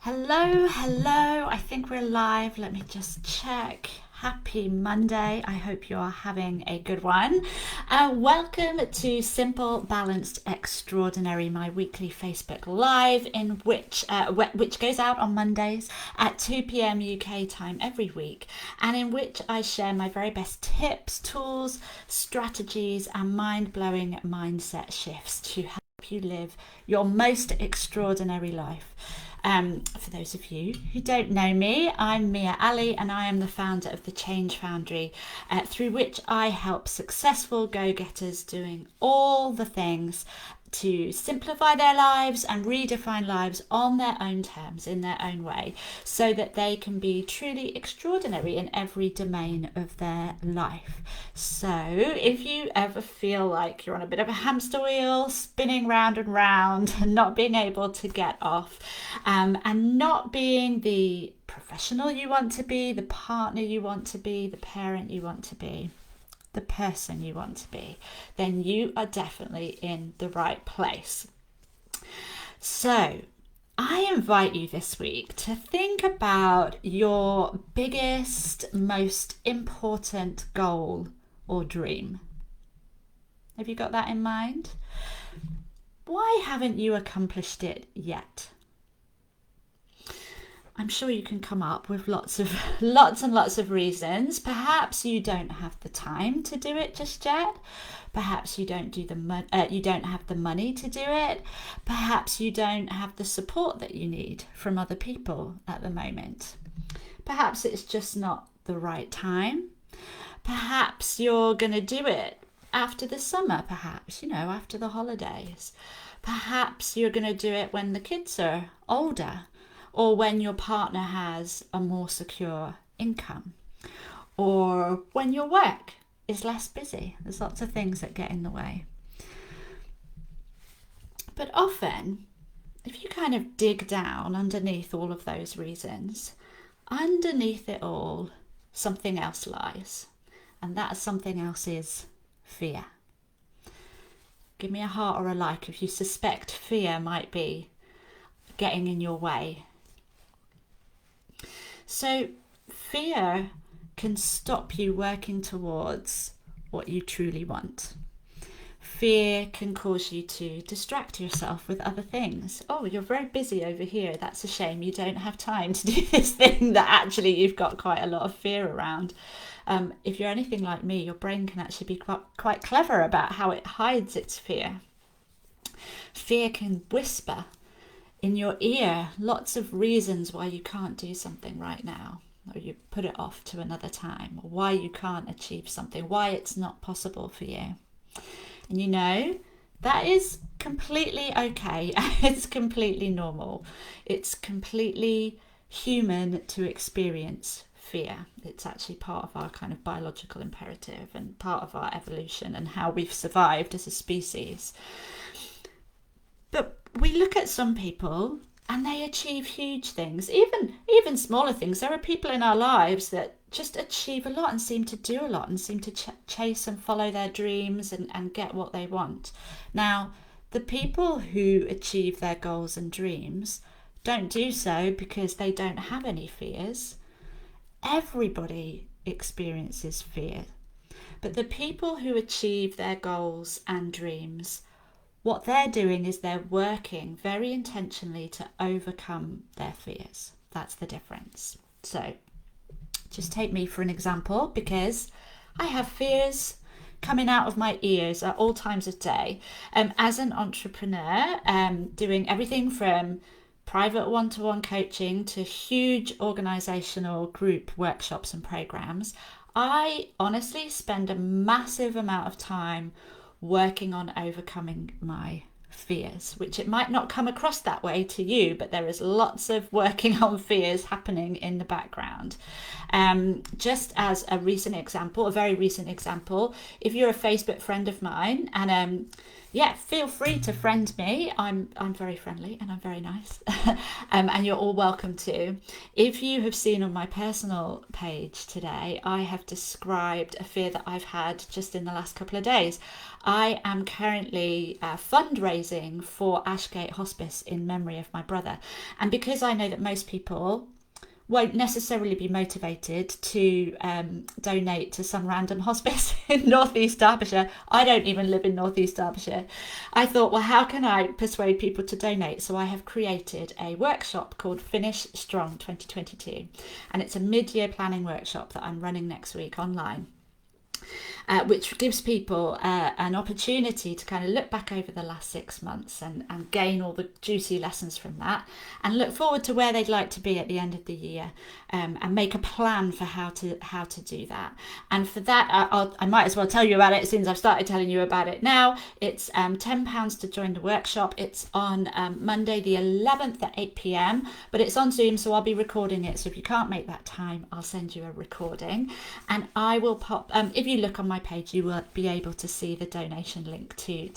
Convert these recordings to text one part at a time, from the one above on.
Hello. I think we're live. Let me just check. Happy Monday. I hope you are having a good one. Welcome to Simple, Balanced, Extraordinary, my weekly Facebook Live, in which goes out on Mondays at 2 p.m. UK time every week, and in which I share my very best tips, tools, strategies, and mind-blowing mindset shifts to help you live your most extraordinary life. For those of you who don't know me, I'm Mia Ali, and I am the founder of the Change Foundry, through which I help successful go-getters doing all the things to simplify their lives and redefine lives on their own terms, in their own way, so that they can be truly extraordinary in every domain of their life. So if you ever feel like you're on a bit of a hamster wheel, spinning round and round and not being able to get off, and not being the professional you want to be, the partner you want to be, the parent you want to be, the person you want to be, then you are definitely in the right place. So I invite you this week to think about your biggest, most important goal or dream. Have you got that in mind? Why haven't you accomplished it yet? I'm sure you can come up with lots and lots of reasons. Perhaps you don't have the time to do it just yet. Perhaps you don't you don't have the money to do it. Perhaps you don't have the support that you need from other people at the moment. Perhaps it's just not the right time. Perhaps you're going to do it after the summer, perhaps, after the holidays. Perhaps you're going to do it when the kids are older, or when your partner has a more secure income, or when your work is less busy. There's lots of things that get in the way. But often, if you kind of dig down underneath all of those reasons, underneath it all, something else lies. And that something else is fear. Give me a heart or a like if you suspect fear might be getting in your way. So fear can stop you working towards what you truly want. Fear can cause you to distract yourself with other things. Oh, you're very busy over here. That's a shame. You don't have time to do this thing that actually you've got quite a lot of fear around. If you're anything like me, your brain can actually be quite clever about how it hides its fear. Fear can whisper in your ear lots of reasons why you can't do something right now, or you put it off to another time, or why you can't achieve something, why it's not possible for you. And that is completely okay. It's completely normal. It's completely human to experience fear. It's actually part of our kind of biological imperative and part of our evolution and how we've survived as a species. But we look at some people and they achieve huge things, even smaller things. There are people in our lives that just achieve a lot and seem to do a lot and seem to chase and follow their dreams and get what they want. Now, the people who achieve their goals and dreams don't do so because they don't have any fears. Everybody experiences fear. But the people who achieve their goals and dreams, what they're doing is they're working very intentionally to overcome their fears. That's the difference. So just take me for an example, because I have fears coming out of my ears at all times of day. As an entrepreneur, doing everything from private one-to-one coaching to huge organizational group workshops and programs, I honestly spend a massive amount of time working on overcoming my fears, which it might not come across that way to you, but there is lots of working on fears happening in the background. Just as a very recent example, if you're a Facebook friend of mine and yeah, feel free to friend me. I'm very friendly and I'm very nice, and you're all welcome to. If you have seen on my personal page today, I have described a fear that I've had just in the last couple of days. I am currently fundraising for Ashgate Hospice in memory of my brother, and because I know that most people won't necessarily be motivated to donate to some random hospice in Northeast Derbyshire. I don't even live in Northeast Derbyshire. I thought, well, how can I persuade people to donate? So I have created a workshop called Finish Strong 2022, and it's a mid-year planning workshop that I'm running next week online. Which gives people an opportunity to kind of look back over the last 6 months and gain all the juicy lessons from that, and look forward to where they'd like to be at the end of the year, and make a plan for how to do that. And for that, I might as well tell you about it since I've started telling you about it now. It's £10 to join the workshop. It's on Monday the 11th at 8 p.m, but it's on Zoom, so I'll be recording it. So if you can't make that time, I'll send you a recording, and I will pop. If you look on my page, you will be able to see the donation link to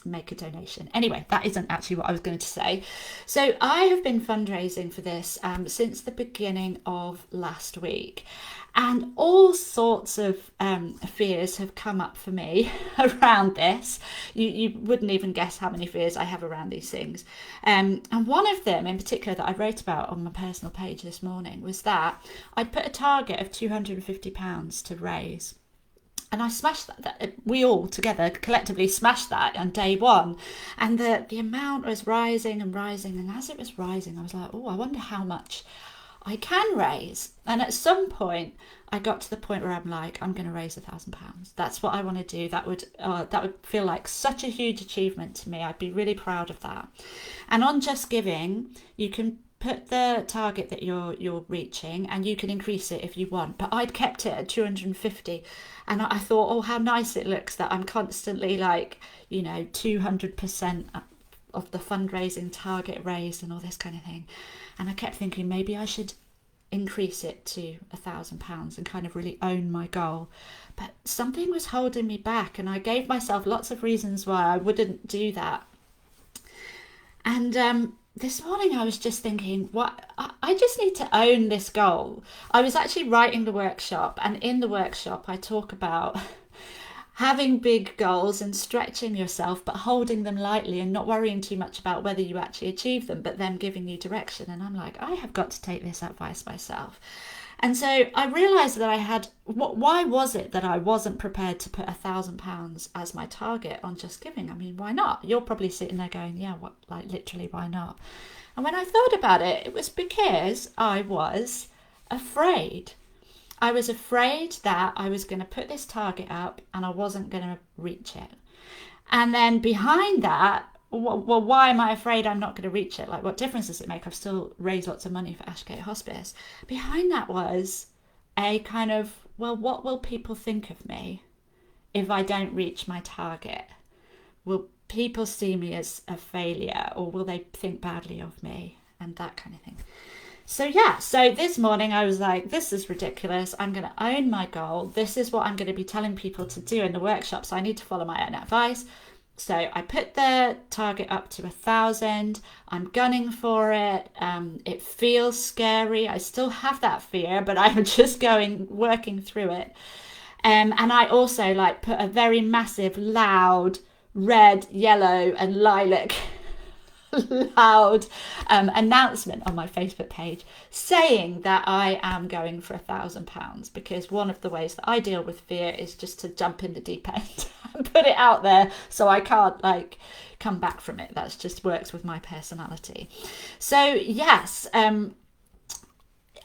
make a donation. Anyway, that isn't actually what I was going to say. So I have been fundraising for this since the beginning of last week, and all sorts of fears have come up for me around this. You wouldn't even guess how many fears I have around these things. And one of them in particular that I wrote about on my personal page this morning was that I'd put a target of £250 to raise. And I smashed that. We all together collectively smashed that on day one. And the amount was rising and rising. And as it was rising, I was like, oh, I wonder how much I can raise. And at some point, I got to the point where I'm like, I'm going to raise £1,000. That's what I want to do. That would feel like such a huge achievement to me. I'd be really proud of that. And on Just Giving, you can put the target that you're reaching, and you can increase it if you want, but I'd kept it at 250, and I thought, oh, how nice it looks that I'm constantly like, 200% of the fundraising target raised and all this kind of thing. And I kept thinking maybe I should increase it to £1,000 and kind of really own my goal, but something was holding me back, and I gave myself lots of reasons why I wouldn't do that. And this morning I was just thinking, I just need to own this goal. I was actually writing the workshop, and in the workshop I talk about having big goals and stretching yourself, but holding them lightly and not worrying too much about whether you actually achieve them, but them giving you direction. And I'm like, I have got to take this advice myself. And so I realised that I had, why was it that I wasn't prepared to put £1,000 as my target on Just Giving? I mean, why not? You're probably sitting there going, yeah, what, like literally, why not? And when I thought about it, it was because I was afraid. I was afraid that I was going to put this target up and I wasn't going to reach it. And then behind that, well, why am I afraid I'm not going to reach it? Like, what difference does it make? I've still raised lots of money for Ashgate Hospice. Behind that was a kind of, well, what will people think of me if I don't reach my target? Will people see me as a failure, or will they think badly of me? And that kind of thing. So this morning I was like, this is ridiculous. I'm going to own my goal. This is what I'm going to be telling people to do in the workshop. So I need to follow my own advice. So I put the target up to 1,000. I'm gunning for it. It feels scary. I still have that fear, but I'm just working through it. And I also put a very massive, loud, red, yellow, and lilac loud announcement on my Facebook page saying that I am going for £1,000, because one of the ways that I deal with fear is just to jump in the deep end and put it out there so I can't come back from it. That just works with my personality. So yes,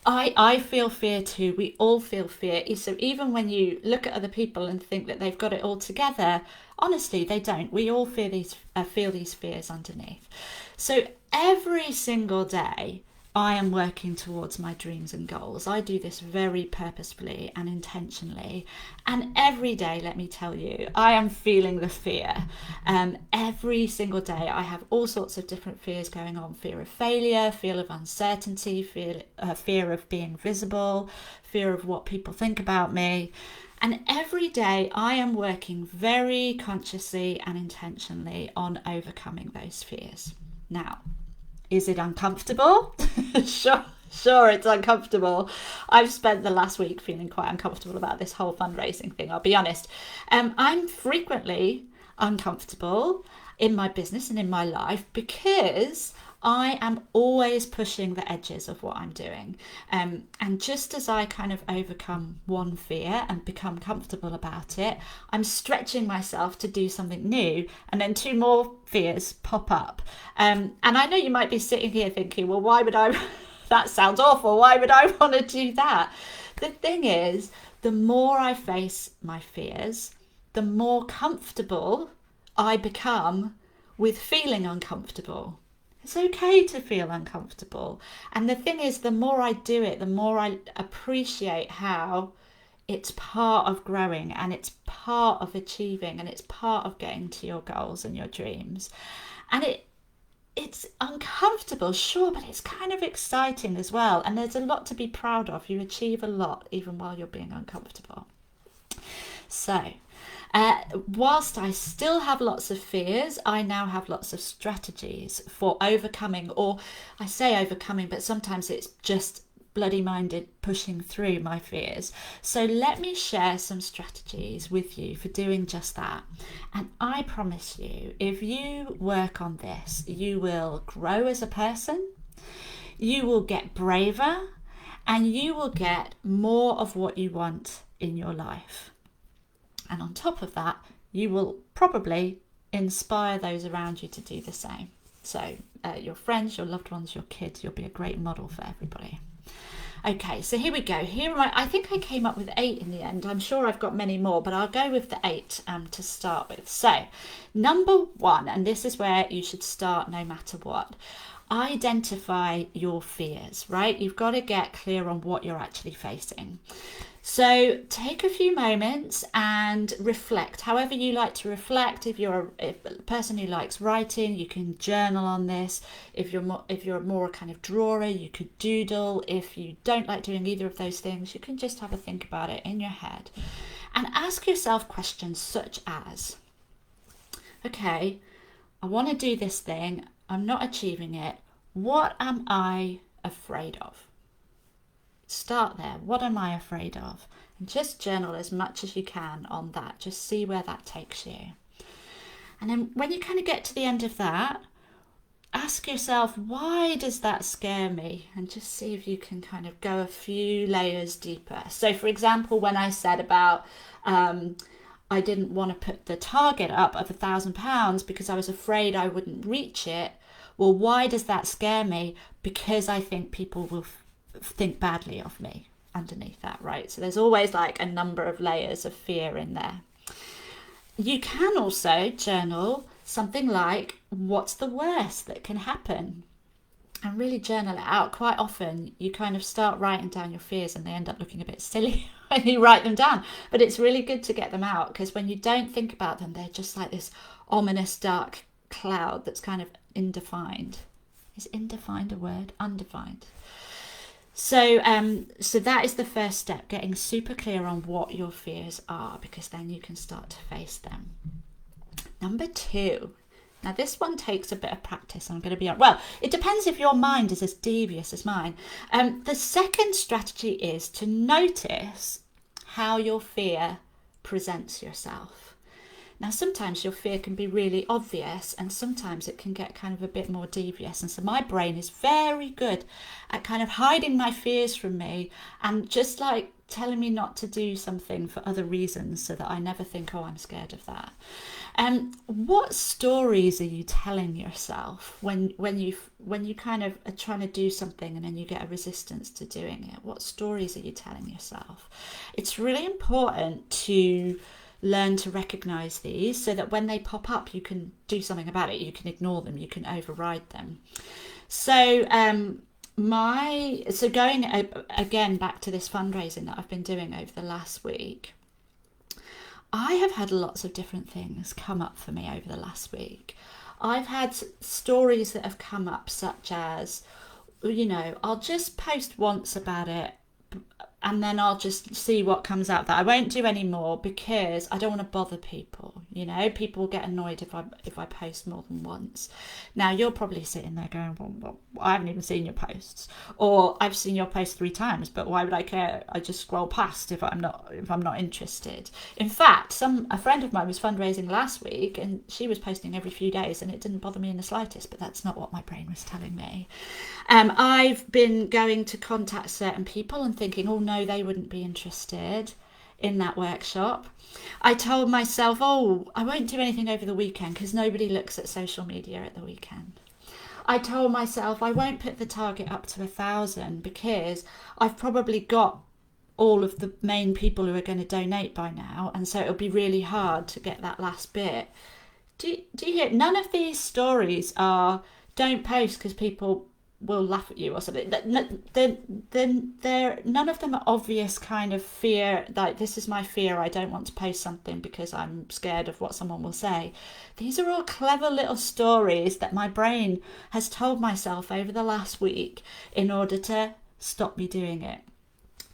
I feel fear too. We all feel fear. So even when you look at other people and think that they've got it all together, honestly, they don't. We all feel these fears underneath. So every single day, I am working towards my dreams and goals. I do this very purposefully and intentionally. And every day, let me tell you, I am feeling the fear. Every single day, I have all sorts of different fears going on. Fear of failure, fear of uncertainty, fear of being visible, fear of what people think about me. And every day I am working very consciously and intentionally on overcoming those fears. Now, is it uncomfortable? Sure, it's uncomfortable. I've spent the last week feeling quite uncomfortable about this whole fundraising thing, I'll be honest. I'm frequently uncomfortable in my business and in my life because I am always pushing the edges of what I'm doing. And just as I kind of overcome one fear and become comfortable about it, I'm stretching myself to do something new. And then two more fears pop up. And I know you might be sitting here thinking, well, why would I? That sounds awful. Why would I want to do that? The thing is, the more I face my fears, the more comfortable I become with feeling uncomfortable. It's okay to feel uncomfortable. And the thing is, the more I do it, the more I appreciate how it's part of growing and it's part of achieving and it's part of getting to your goals and your dreams. And it's uncomfortable, sure, but it's kind of exciting as well. And there's a lot to be proud of. You achieve a lot even while you're being uncomfortable. So, whilst I still have lots of fears, I now have lots of strategies for overcoming, or I say overcoming, but sometimes it's just bloody minded pushing through my fears. So let me share some strategies with you for doing just that. And I promise you, if you work on this, you will grow as a person, you will get braver, and you will get more of what you want in your life. And on top of that, you will probably inspire those around you to do the same. So your friends, your loved ones, your kids, you'll be a great model for everybody. Okay, so here we go. Here I think I came up with 8 in the end. I'm sure I've got many more, but I'll go with the 8 to start with. So, number 1, and this is where you should start no matter what. Identify your fears, right? You've got to get clear on what you're actually facing. So take a few moments and reflect, however you like to reflect. If you're a person who likes writing, you can journal on this. If you're more a kind of drawer, you could doodle. If you don't like doing either of those things, you can just have a think about it in your head. And ask yourself questions such as, okay, I want to do this thing. I'm not achieving it. What am I afraid of? Start there. What am I afraid of? And just journal as much as you can on that. Just see where that takes you. And then when you kind of get to the end of that, ask yourself, why does that scare me? And just see if you can kind of go a few layers deeper. So for example, when I said about I didn't want to put the target up of £1,000 because I was afraid I wouldn't reach it. Well, why does that scare me? Because I think people will think badly of me underneath that, right? So there's always like a number of layers of fear in there. You can also journal something like, what's the worst that can happen? And really journal it out. Quite often you kind of start writing down your fears and they end up looking a bit silly when you write them down. But it's really good to get them out, because when you don't think about them, they're just like this ominous dark cloud that's kind of indefined. Is indefined a word? Undefined. So that is the first step, getting super clear on what your fears are, because then you can start to face them. Number 2. Now this one takes a bit of practice, I'm going to be honest. Well, it depends if your mind is as devious as mine. The second strategy is to notice how your fear presents yourself. Now, sometimes your fear can be really obvious and sometimes it can get kind of a bit more devious. And so my brain is very good at kind of hiding my fears from me and just like telling me not to do something for other reasons so that I never think, oh, I'm scared of that. What stories are you telling yourself when you kind of are trying to do something and then you get a resistance to doing it? What stories are you telling yourself? It's really important to learn to recognize these so that when they pop up, you can do something about it. You can ignore them, you can override them. So going again back to this fundraising that I've been doing over the last week, I have had lots of different things come up for me over the last week. I've had stories that have come up such as, I'll just post once about it and then I'll just see what comes out. That I won't do any more because I don't want to bother people. You know, people get annoyed if I post more than once. Now you're probably sitting there going, well, I haven't even seen your posts, or I've seen your post 3 times, but why would I care? I just scroll past if I'm not interested. In fact, a friend of mine was fundraising last week, and she was posting every few days, and it didn't bother me in the slightest. But that's not what my brain was telling me. I've been going to contact certain people and thinking, oh no, they wouldn't be interested in that workshop. I told myself, oh, I won't do anything over the weekend because nobody looks at social media at the weekend. I told myself I won't put the target up to 1,000 because I've probably got all of the main people who are going to donate by now, and so it'll be really hard to get that last bit. Do you hear? None of these stories are don't post because people will laugh at you or something. Then none of them are obvious kind of fear, like this is my fear, I don't want to post something because I'm scared of what someone will say. These are all clever little stories that my brain has told myself over the last week in order to stop me doing it.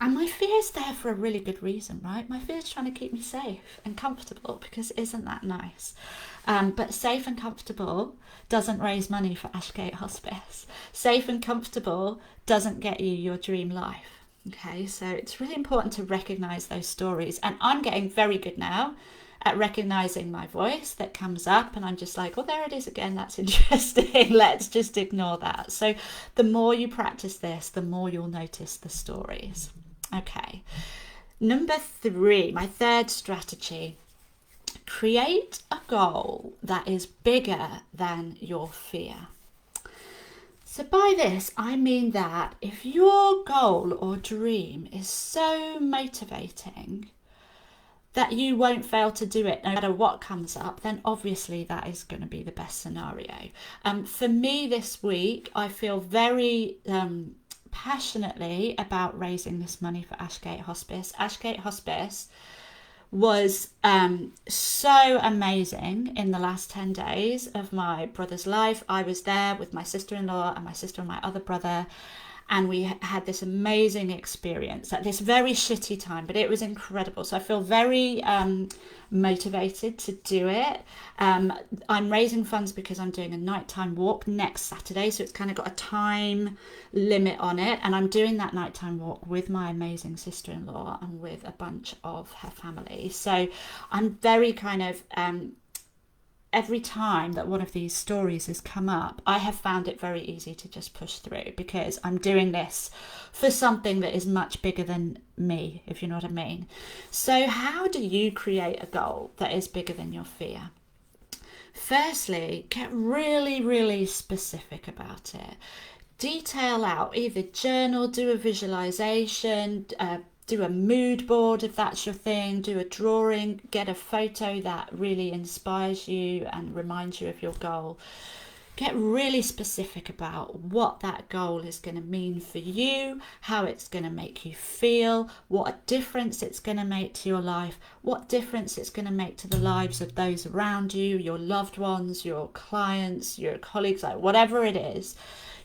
And my fear is there for a really good reason, right? My fear is trying to keep me safe and comfortable, because isn't that nice? But safe and comfortable doesn't raise money for Ashgate Hospice. Safe and comfortable doesn't get you your dream life. Okay, so it's really important to recognise those stories. And I'm getting very good now at recognising my voice that comes up, and I'm just like, oh, there it is again, that's interesting. Let's just ignore that. So the more you practice this, the more you'll notice the stories. Okay, number 3, my third strategy. Create a goal that is bigger than your fear. So by this, I mean that if your goal or dream is so motivating that you won't fail to do it no matter what comes up, then obviously that is going to be the best scenario. For me this week, I feel very passionately about raising this money for Ashgate Hospice. Ashgate Hospice was so amazing in the last 10 days of my brother's life. I was there with my sister-in-law and my sister and my other brother, and we had this amazing experience at this very shitty time, but it was incredible. So I feel very motivated to do it. I'm raising funds because I'm doing a nighttime walk next Saturday, so it's kind of got a time limit on it, and I'm doing that nighttime walk with my amazing sister-in-law and with a bunch of her family. So I'm very kind of every time that one of these stories has come up, I have found it very easy to just push through, because I'm doing this for something that is much bigger than me, if you know what I mean. So how do you create a goal that is bigger than your fear? Firstly, get really, really specific about it. Detail out, either journal, do a visualization, do a mood board if that's your thing, do a drawing, get a photo that really inspires you and reminds you of your goal. Get really specific about what that goal is going to mean for you, how it's going to make you feel, what a difference it's going to make to your life, what difference it's going to make to the lives of those around you, your loved ones, your clients, your colleagues, like whatever it is.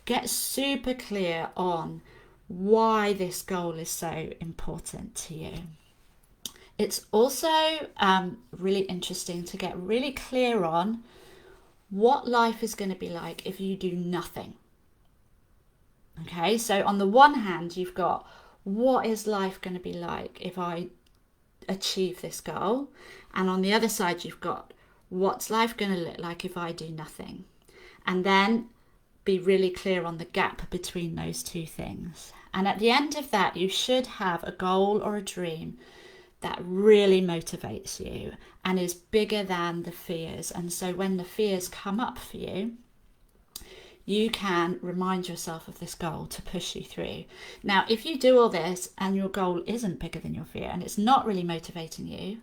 Get super clear on why this goal is so important to you. It's also really interesting to get really clear on what life is going to be like if you do nothing. Okay, so on the one hand, you've got what is life going to be like if I achieve this goal, and on the other side, you've got what's life going to look like if I do nothing. And then be really clear on the gap between those two things. And at the end of that, you should have a goal or a dream that really motivates you and is bigger than the fears. And so when the fears come up for you, you can remind yourself of this goal to push you through. Now, if you do all this and your goal isn't bigger than your fear and it's not really motivating you,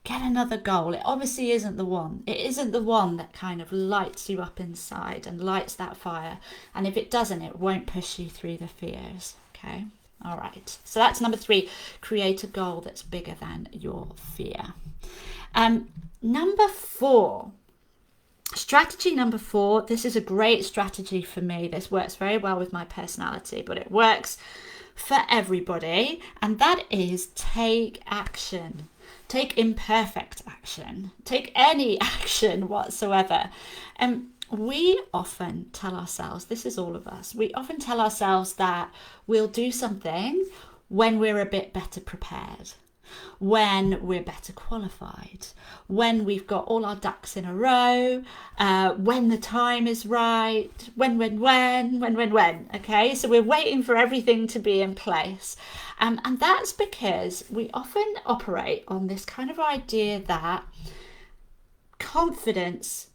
get another goal. It obviously isn't the one. It isn't the one that kind of lights you up inside and lights that fire. And if it doesn't, it won't push you through the fears. Okay. All right. So that's number 3. Create a goal that's bigger than your fear. Number 4. Strategy number 4. This is a great strategy for me. This works very well with my personality, but it works for everybody, and that is take action. Take imperfect action. Take any action whatsoever. And we often tell ourselves, this is all of us, we often tell ourselves that we'll do something when we're a bit better prepared, when we're better qualified, when we've got all our ducks in a row, when the time is right, when, okay? So we're waiting for everything to be in place. And that's because we often operate on this kind of idea that confidence,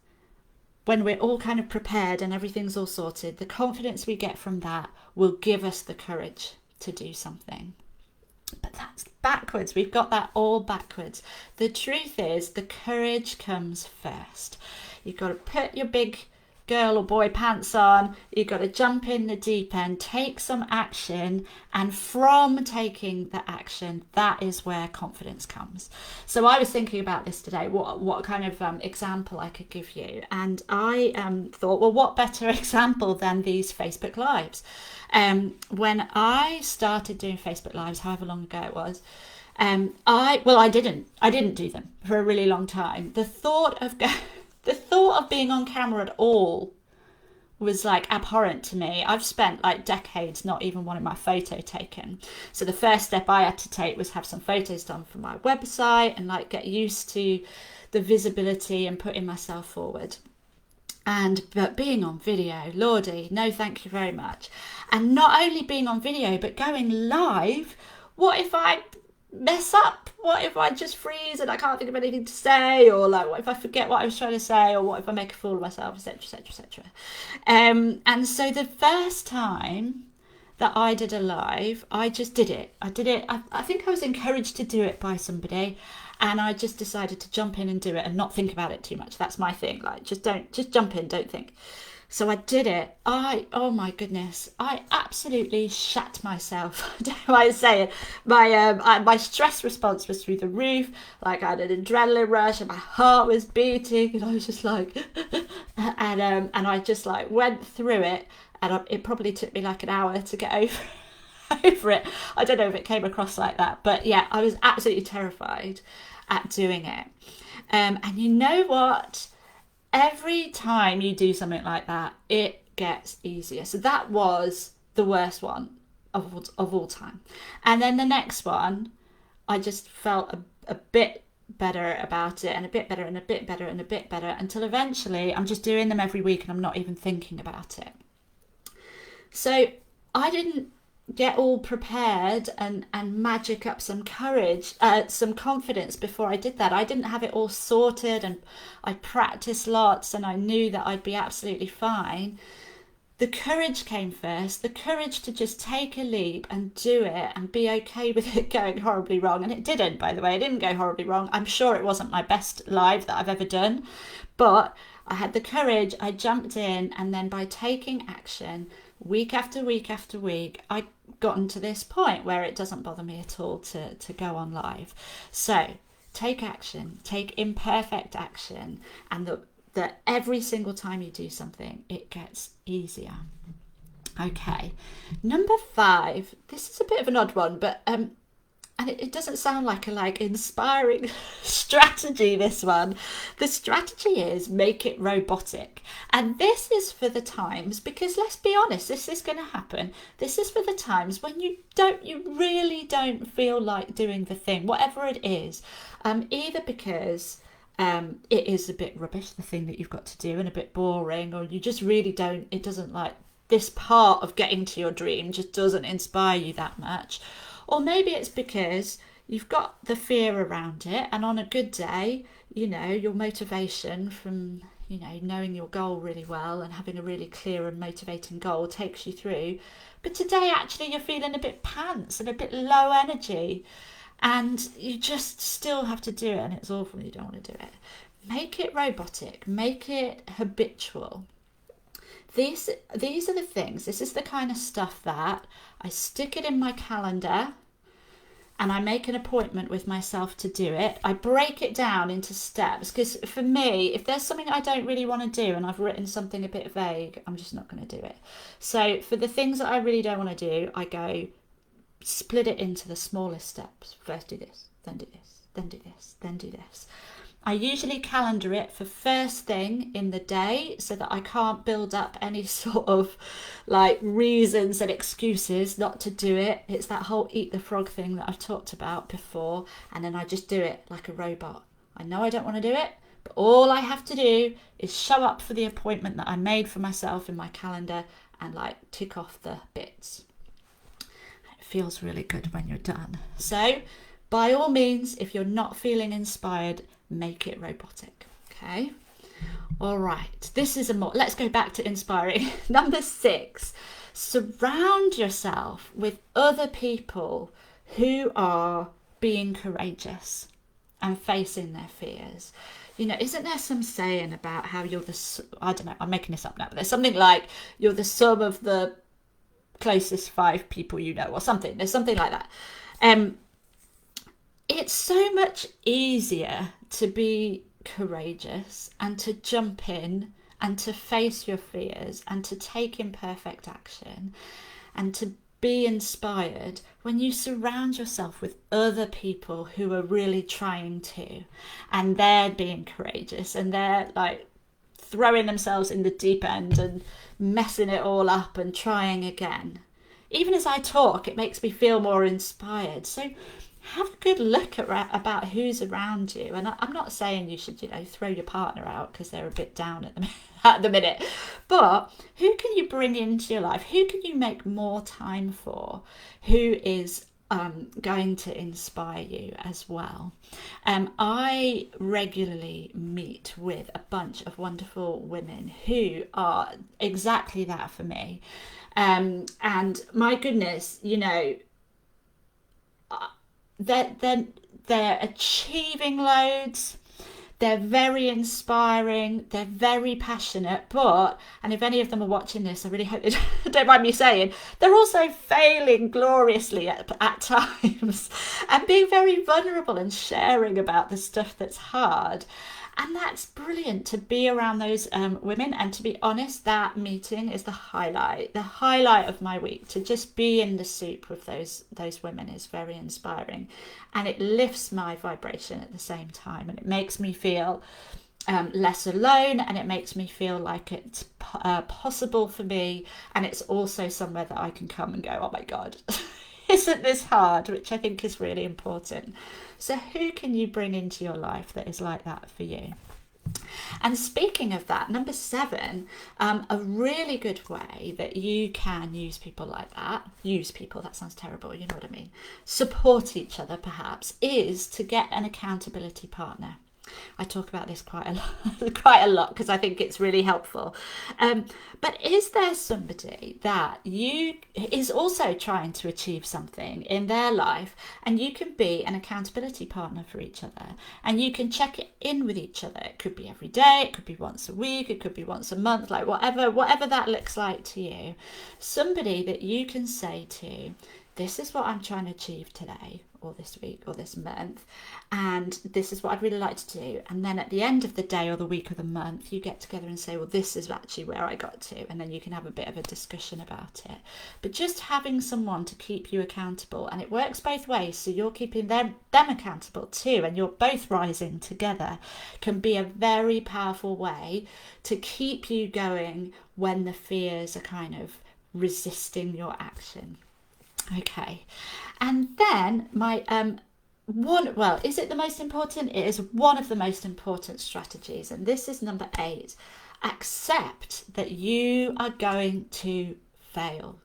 when we're all kind of prepared and everything's all sorted, the confidence we get from that will give us the courage to do something. But that's backwards. We've got that all backwards. The truth is, the courage comes first. You've got to put your big girl or boy pants on. You've got to jump in the deep end, take some action, and from taking the action, that is where confidence comes. So I was thinking about this today, what kind of example I could give you, and I thought, well, what better example than these Facebook Lives? When I started doing Facebook Lives, however long ago it was, I didn't do them for a really long time. The thought of being on camera at all was like abhorrent to me. I've spent like decades not even wanting my photo taken. So the first step I had to take was have some photos done for my website and like get used to the visibility and putting myself forward. But being on video, Lordy, no thank you very much. And not only being on video, but going live, what if I mess up? What if I just freeze and I can't think of anything to say? Or like, what if I forget what I was trying to say? Or what if I make a fool of myself, etc, etc, etc. And so the first time that I did a live, I just did it. I think I was encouraged to do it by somebody, and I just decided to jump in and do it and not think about it too much. That's my thing. Like, just jump in, don't think. So I did it. Oh my goodness, I absolutely shat myself. Dare I say it? My stress response was through the roof. Like, I had an adrenaline rush and my heart was beating, and I was just like, and I just like went through it, and it probably took me like an hour to get over it. I don't know if it came across like that, but yeah, I was absolutely terrified at doing it. And you know what? Every time you do something like that, it gets easier. So that was the worst one of all time. And then the next one, I just felt a bit better about it, and a bit better and a bit better and a bit better, until eventually I'm just doing them every week and I'm not even thinking about it. So I didn't get all prepared and magic up some courage, some confidence before I did that. I didn't have it all sorted, and I practiced lots and I knew that I'd be absolutely fine. The courage came first, the courage to just take a leap and do it and be okay with it going horribly wrong. And it didn't, by the way, it didn't go horribly wrong. I'm sure it wasn't my best live that I've ever done, but I had the courage, I jumped in, and then by taking action, week after week after week, I gotten to this point where it doesn't bother me at all to go on live. So take action, take imperfect action, and that every single time you do something, it gets easier. Okay, number 5. This is a bit of an odd one, but and it doesn't sound like a inspiring strategy, this one. The strategy is make it robotic. And this is for the times, because let's be honest, this is going to happen. This is for the times when you really don't feel like doing the thing, whatever it is. Either because it is a bit rubbish, the thing that you've got to do, and a bit boring, or you just really don't, it doesn't like, this part of getting to your dream just doesn't inspire you that much. Or maybe it's because you've got the fear around it, and on a good day, your motivation from, knowing your goal really well and having a really clear and motivating goal takes you through. But today, actually, you're feeling a bit pants and a bit low energy, and you just still have to do it, and it's awful and you don't want to do it. Make it robotic, make it habitual. These are the things, this is the kind of stuff that I stick it in my calendar and I make an appointment with myself to do it. I break it down into steps, because for me, if there's something I don't really want to do and I've written something a bit vague, I'm just not going to do it. So for the things that I really don't want to do, I go split it into the smallest steps. First do this, then do this, then do this, then do this. I usually calendar it for first thing in the day so that I can't build up any sort of like reasons and excuses not to do it. It's that whole eat the frog thing that I've talked about before, and then I just do it like a robot. I know I don't want to do it, but all I have to do is show up for the appointment that I made for myself in my calendar and like tick off the bits. It feels really good when you're done. So by all means, if you're not feeling inspired, make it robotic. Okay. All right. This is let's go back to inspiring. Number 6, surround yourself with other people who are being courageous and facing their fears. You know, isn't there some saying about how you're I don't know, I'm making this up now, but there's something like you're the sum of the closest 5 people you know, or something. There's something like that. It's so much easier to be courageous and to jump in and to face your fears and to take imperfect action and to be inspired when you surround yourself with other people who are really trying to, and they're being courageous and they're like throwing themselves in the deep end and messing it all up and trying again. Even as I talk, it makes me feel more inspired. So have a good look about who's around you. And I'm not saying you should, throw your partner out because they're a bit down at the minute. But who can you bring into your life? Who can you make more time for? Who is going to inspire you as well? I regularly meet with a bunch of wonderful women who are exactly that for me. And my goodness, they're achieving loads. They're very inspiring. They're very passionate. And if any of them are watching this, I really hope they don't mind me saying, they're also failing gloriously at times and being very vulnerable and sharing about the stuff that's hard. And that's brilliant to be around those women. And to be honest, that meeting is the highlight of my week. To just be in the soup with those women is very inspiring. And it lifts my vibration at the same time. And it makes me feel less alone. And it makes me feel like it's possible for me. And it's also somewhere that I can come and go, oh my God, isn't this hard? Which I think is really important. So who can you bring into your life that is like that for you? And speaking of that, number 7, a really good way that you can use people like that, that sounds terrible, you know what I mean, support each other perhaps, is to get an accountability partner. I talk about this quite a lot because I think it's really helpful. But is there somebody that is also trying to achieve something in their life, and you can be an accountability partner for each other, and you can check in with each other? It could be every day, it could be once a week, it could be once a month, like whatever that looks like to you. Somebody that you can say to, this is what I'm trying to achieve today, or this week, or this month, and this is what I'd really like to do. And then at the end of the day or the week or the month, you get together and say, well, this is actually where I got to, and then you can have a bit of a discussion about it. But just having someone to keep you accountable, and it works both ways, so you're keeping them accountable too, and you're both rising together, can be a very powerful way to keep you going when the fears are kind of resisting your action. Okay, and then my is it the most important? It is one of the most important strategies, and this is number 8. Accept that you are going to fail.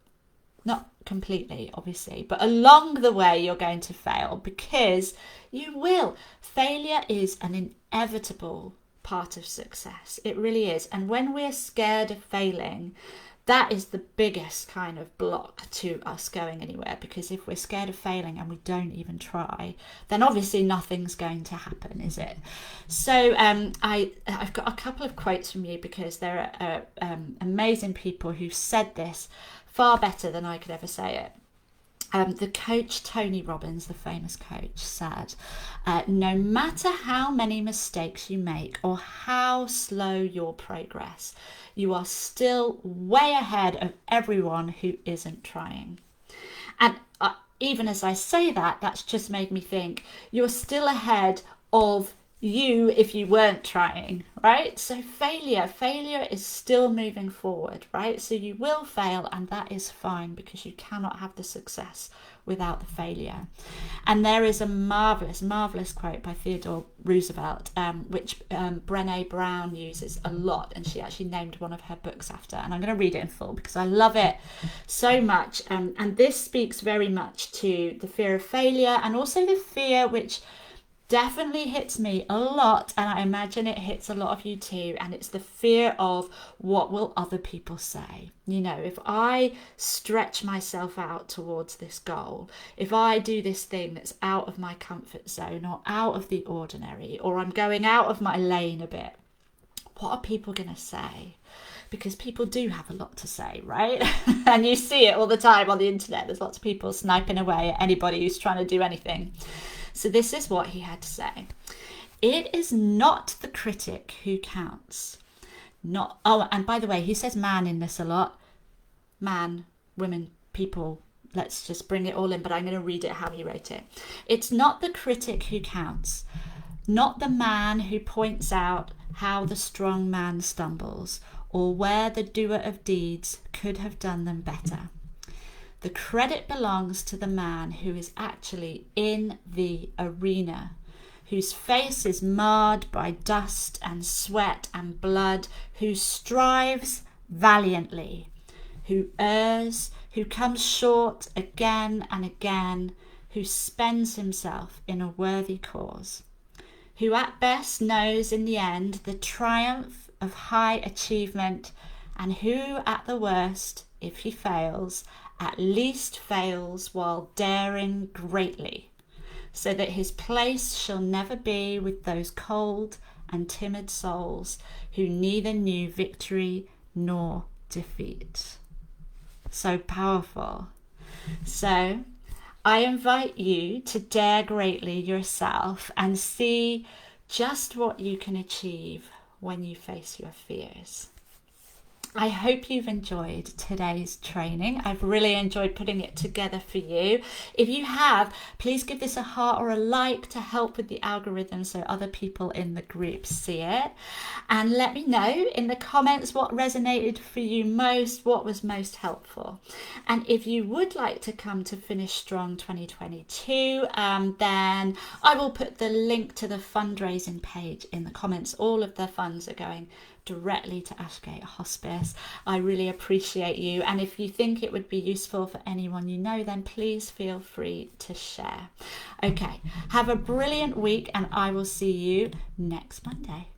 Not completely, obviously, but along the way you're going to fail, because you will. Failure is an inevitable part of success. It really is. And when we're scared of failing, that is the biggest kind of block to us going anywhere, because if we're scared of failing and we don't even try, then obviously nothing's going to happen, is it? So I've got a couple of quotes from you, because there are amazing people who said this far better than I could ever say it. The coach Tony Robbins, the famous coach, said, no matter how many mistakes you make or how slow your progress, you are still way ahead of everyone who isn't trying. And even as I say that, that's just made me think you're still ahead of you if you weren't trying, right? So failure is still moving forward, right? So you will fail, and that is fine, because you cannot have the success without the failure. And there is a marvelous quote by Theodore Roosevelt, which Brené Brown uses a lot, and she actually named one of her books after, and I'm going to read it in full because I love it so much. And this speaks very much to the fear of failure, and also the fear which definitely hits me a lot, and I imagine it hits a lot of you too, and it's the fear of what will other people say. You know, if I stretch myself out towards this goal, if I do this thing that's out of my comfort zone or out of the ordinary, or I'm going out of my lane a bit, what are people going to say? Because people do have a lot to say, right? And you see it all the time on the internet. There's lots of people sniping away at anybody who's trying to do anything. So this is what he had to say. It is not the critic who counts. And by the way, he says man in this a lot. Man, women, people. Let's just bring it all in, but I'm going to read it how he wrote it. It's not the critic who counts, not the man who points out how the strong man stumbles, or where the doer of deeds could have done them better. The credit belongs to the man who is actually in the arena, whose face is marred by dust and sweat and blood, who strives valiantly, who errs, who comes short again and again, who spends himself in a worthy cause, who at best knows in the end the triumph of high achievement, and who at the worst, if he fails, at least fails while daring greatly, so that his place shall never be with those cold and timid souls who neither knew victory nor defeat. So powerful. So I invite you to dare greatly yourself and see just what you can achieve when you face your fears. I hope you've enjoyed today's training. I've really enjoyed putting it together for you. If you have, please give this a heart or a like to help with the algorithm so other people in the group see it. And let me know in the comments what resonated for you most, what was most helpful. And if you would like to come to Finish Strong 2022, then I will put the link to the fundraising page in the comments. All of the funds are going directly to Ashgate Hospice. I really appreciate you, and if you think it would be useful for anyone you know, then please feel free to share. Okay, have a brilliant week, and I will see you next Monday.